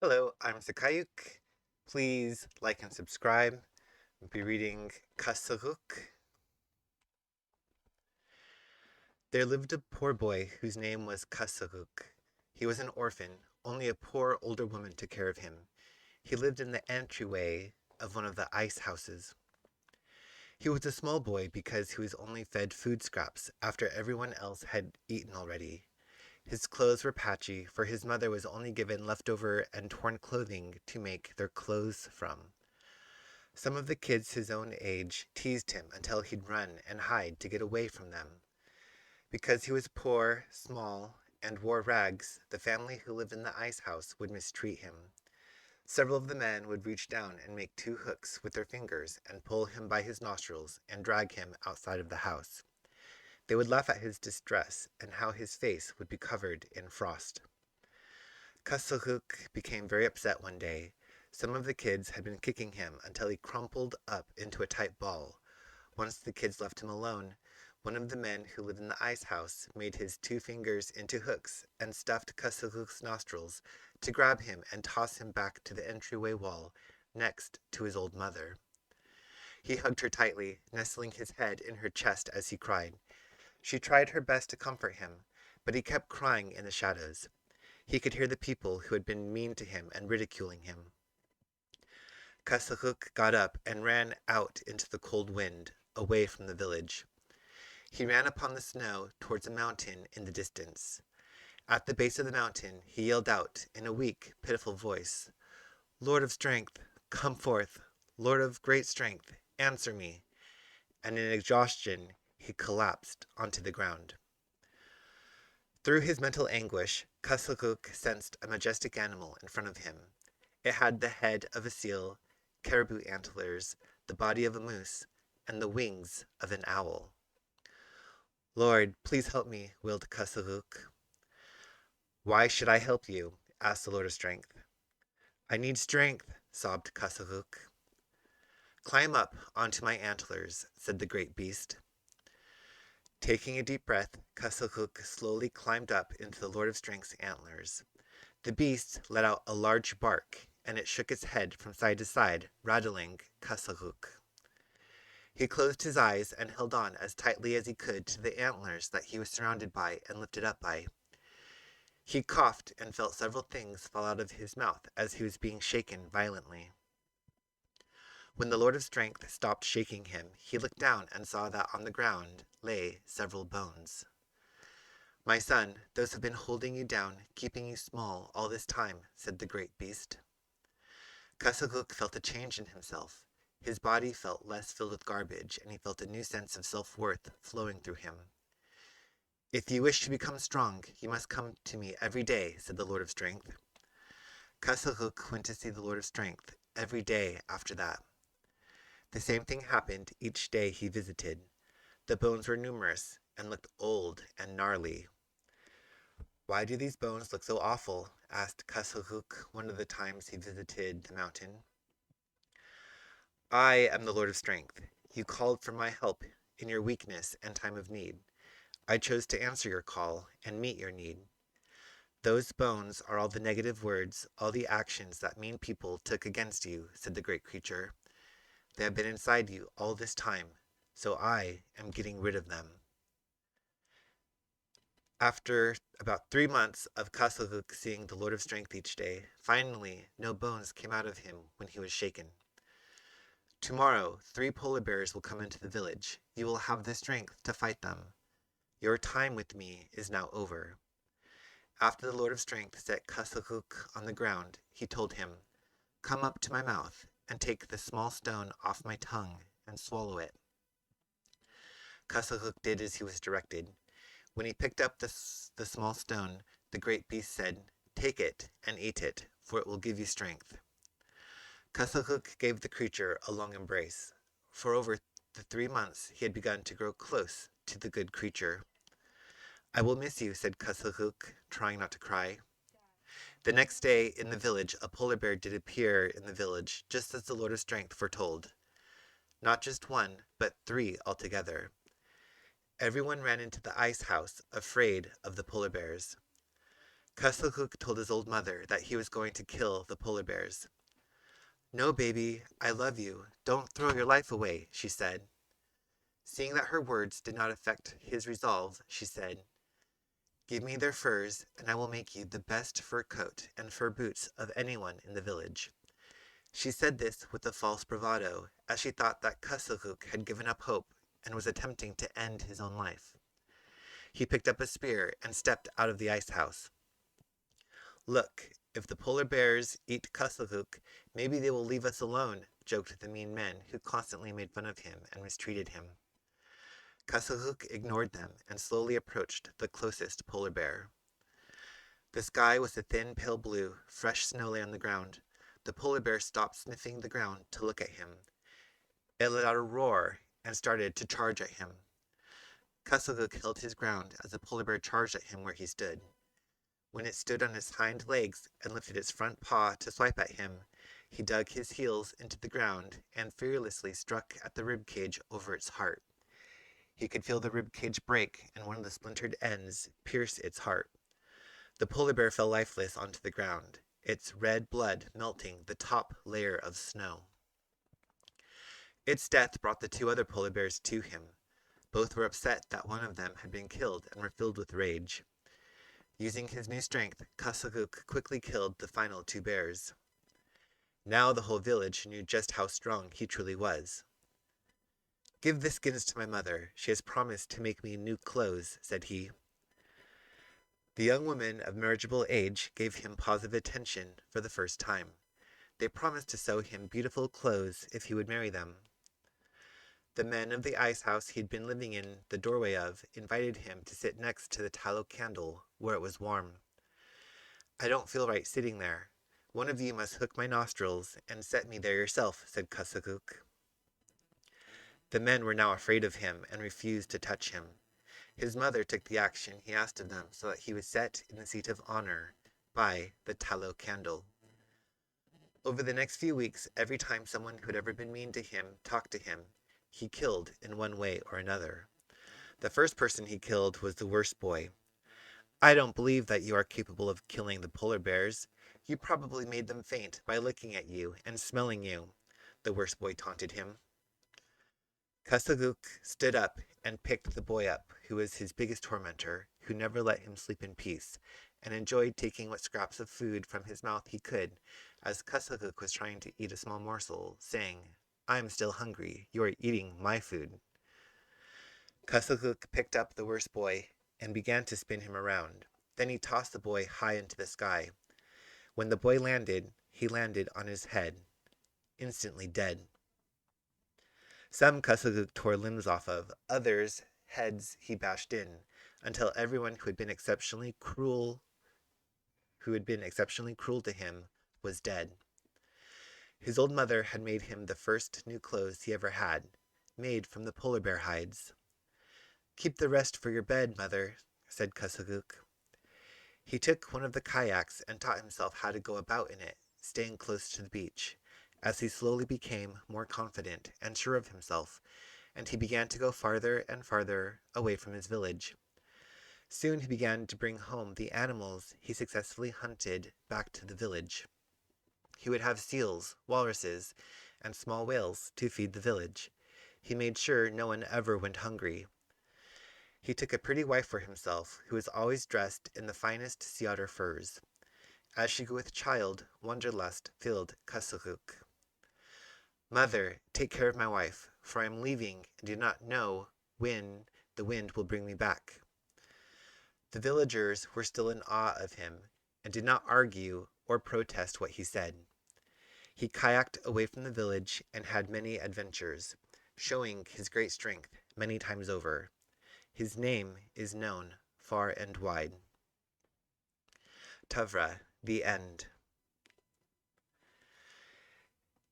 Hello, I'm Siqaiyuk. Please like and subscribe. I'll be reading Kassaguuk. There lived a poor boy whose name was Kassaguuk. He was an orphan. Only a poor older woman took care of him. He lived in the entryway of one of the ice houses. He was a small boy because he was only fed food scraps after everyone else had eaten already. His clothes were patchy, for his mother was only given leftover and torn clothing to make their clothes from. Some of the kids his own age teased him until he'd run and hide to get away from them. Because he was poor, small, and wore rags, the family who lived in the ice house would mistreat him. Several of the men would reach down and make two hooks with their fingers and pull him by his nostrils and drag him outside of the house. They would laugh at his distress and how his face would be covered in frost. Kassaguuk became very upset one day. Some of the kids had been kicking him until he crumpled up into a tight ball. Once the kids left him alone, one of the men who lived in the ice house made his two fingers into hooks and stuffed Kassaguuk's nostrils to grab him and toss him back to the entryway wall next to his old mother. He hugged her tightly, nestling his head in her chest as he cried. She tried her best to comfort him, but he kept crying in the shadows. He could hear the people who had been mean to him and ridiculing him. Kassaguuk got up and ran out into the cold wind, away from the village. He ran upon the snow towards a mountain in the distance. At the base of the mountain, he yelled out in a weak, pitiful voice, "Lord of strength, come forth! Lord of great strength, answer me!" And in exhaustion, he collapsed onto the ground. Through his mental anguish, Kassaguuk sensed a majestic animal in front of him. It had the head of a seal, caribou antlers, the body of a moose, and the wings of an owl. "Lord, please help me," wailed Kassaguuk. "Why should I help you?" asked the Lord of Strength. "I need strength," sobbed Kassaguuk. "Climb up onto my antlers," said the great beast. Taking a deep breath, Kassaguuk slowly climbed up into the Lord of Strength's antlers. The beast let out a large bark, and it shook its head from side to side, rattling Kassaguuk. He closed his eyes and held on as tightly as he could to the antlers that he was surrounded by and lifted up by. He coughed and felt several things fall out of his mouth as he was being shaken violently. When the Lord of Strength stopped shaking him, he looked down and saw that on the ground lay several bones. "My son, those have been holding you down, keeping you small all this time," said the great beast. Kassaguuk felt a change in himself. His body felt less filled with garbage, and he felt a new sense of self-worth flowing through him. "If you wish to become strong, you must come to me every day," said the Lord of Strength. Kassaguuk went to see the Lord of Strength every day after that. The same thing happened each day he visited. The bones were numerous and looked old and gnarly. "Why do these bones look so awful?" asked Kassaguuk one of the times he visited the mountain. "I am the Lord of Strength. You called for my help in your weakness and time of need. I chose to answer your call and meet your need. Those bones are all the negative words, all the actions that mean people took against you," said the great creature. "They have been inside you all this time, so I am getting rid of them." After about 3 months of Kassaguuk seeing the Lord of Strength each day, finally no bones came out of him when he was shaken. "Tomorrow 3 polar bears will come into the village. You will have the strength to fight them. Your time with me is now over." After the Lord of Strength set Kassaguuk on the ground, he told him, "Come up to my mouth and take the small stone off my tongue and swallow it." Kassaguuk did as he was directed. When he picked up the small stone, the great beast said, "Take it and eat it, for it will give you strength." Kassaguuk gave the creature a long embrace. For over the 3 months he had begun to grow close to the good creature. "I will miss you," said Kassaguuk, trying not to cry. The next day in the village a polar bear did appear in the village, just as the Lord of Strength foretold. Not just one, but 3 altogether. Everyone ran into the ice house, afraid of the polar bears. Kassaguuk told his old mother that he was going to kill the polar bears. "No, baby, I love you. Don't throw your life away," she said. Seeing that her words did not affect his resolve, she said, "Give me their furs, and I will make you the best fur coat and fur boots of anyone in the village." She said this with a false bravado, as she thought that Kassaguuk had given up hope and was attempting to end his own life. He picked up a spear and stepped out of the ice house. "Look, if the polar bears eat Kassaguuk, maybe they will leave us alone," joked the mean men who constantly made fun of him and mistreated him. Kassaguuk ignored them and slowly approached the closest polar bear. The sky was a thin pale blue, fresh snow lay on the ground. The polar bear stopped sniffing the ground to look at him. It let out a roar and started to charge at him. Kassaguuk held his ground as the polar bear charged at him where he stood. When it stood on its hind legs and lifted its front paw to swipe at him, he dug his heels into the ground and fearlessly struck at the rib cage over its heart. He could feel the rib cage break and one of the splintered ends pierce its heart. The polar bear fell lifeless onto the ground, its red blood melting the top layer of snow. Its death brought the two other polar bears to him. Both were upset that one of them had been killed and were filled with rage. Using his new strength, Kassaguuk quickly killed the final two bears. Now the whole village knew just how strong he truly was. "Give the skins to my mother. She has promised to make me new clothes," said he. The young women of marriageable age gave him positive attention for the first time. They promised to sew him beautiful clothes if he would marry them. The men of the ice house he'd been living in the doorway of invited him to sit next to the tallow candle where it was warm. "I don't feel right sitting there. One of you must hook my nostrils and set me there yourself," said Kassaguuk. The men were now afraid of him and refused to touch him. His mother took the action he asked of them so that he was set in the seat of honor by the tallow candle. Over the next few weeks, every time someone who had ever been mean to him talked to him, he killed in one way or another. The first person he killed was the worst boy. "I don't believe that you are capable of killing the polar bears. You probably made them faint by looking at you and smelling you," the worst boy taunted him. Kassaguuk stood up and picked the boy up, who was his biggest tormentor, who never let him sleep in peace, and enjoyed taking what scraps of food from his mouth he could, as Kassaguuk was trying to eat a small morsel, saying, "I am still hungry. You are eating my food." Kassaguuk picked up the worst boy and began to spin him around. Then he tossed the boy high into the sky. When the boy landed, he landed on his head, instantly dead. Some Kassaguuk tore limbs off of, others heads he bashed in, until everyone who had been exceptionally cruel to him was dead. His old mother had made him the first new clothes he ever had, made from the polar bear hides. "Keep the rest for your bed, mother," said Kassaguuk. He took one of the kayaks and taught himself how to go about in it, staying close to the beach, as he slowly became more confident and sure of himself, and he began to go farther and farther away from his village. Soon he began to bring home the animals he successfully hunted back to the village. He would have seals, walruses, and small whales to feed the village. He made sure no one ever went hungry. He took a pretty wife for himself, who was always dressed in the finest sea otter furs. As she grew with child, wanderlust filled Kassaguuk. "Mother, take care of my wife, for I am leaving and do not know when the wind will bring me back." The villagers were still in awe of him and did not argue or protest what he said. He kayaked away from the village and had many adventures, showing his great strength many times over. His name is known far and wide. Tavra, the end.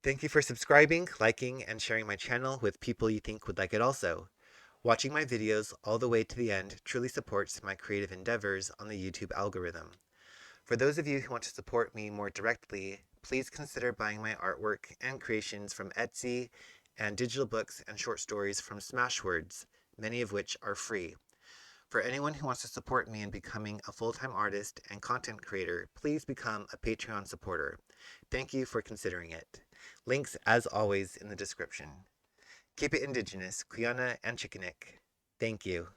Thank you for subscribing, liking, and sharing my channel with people you think would like it also. Watching my videos all the way to the end truly supports my creative endeavors on the YouTube algorithm. For those of you who want to support me more directly, please consider buying my artwork and creations from Etsy and digital books and short stories from Smashwords, many of which are free. For anyone who wants to support me in becoming a full-time artist and content creator, please become a Patreon supporter. Thank you for considering it. Links, as always, in the description. Keep it indigenous, Kuyana and Chickenick. Thank you.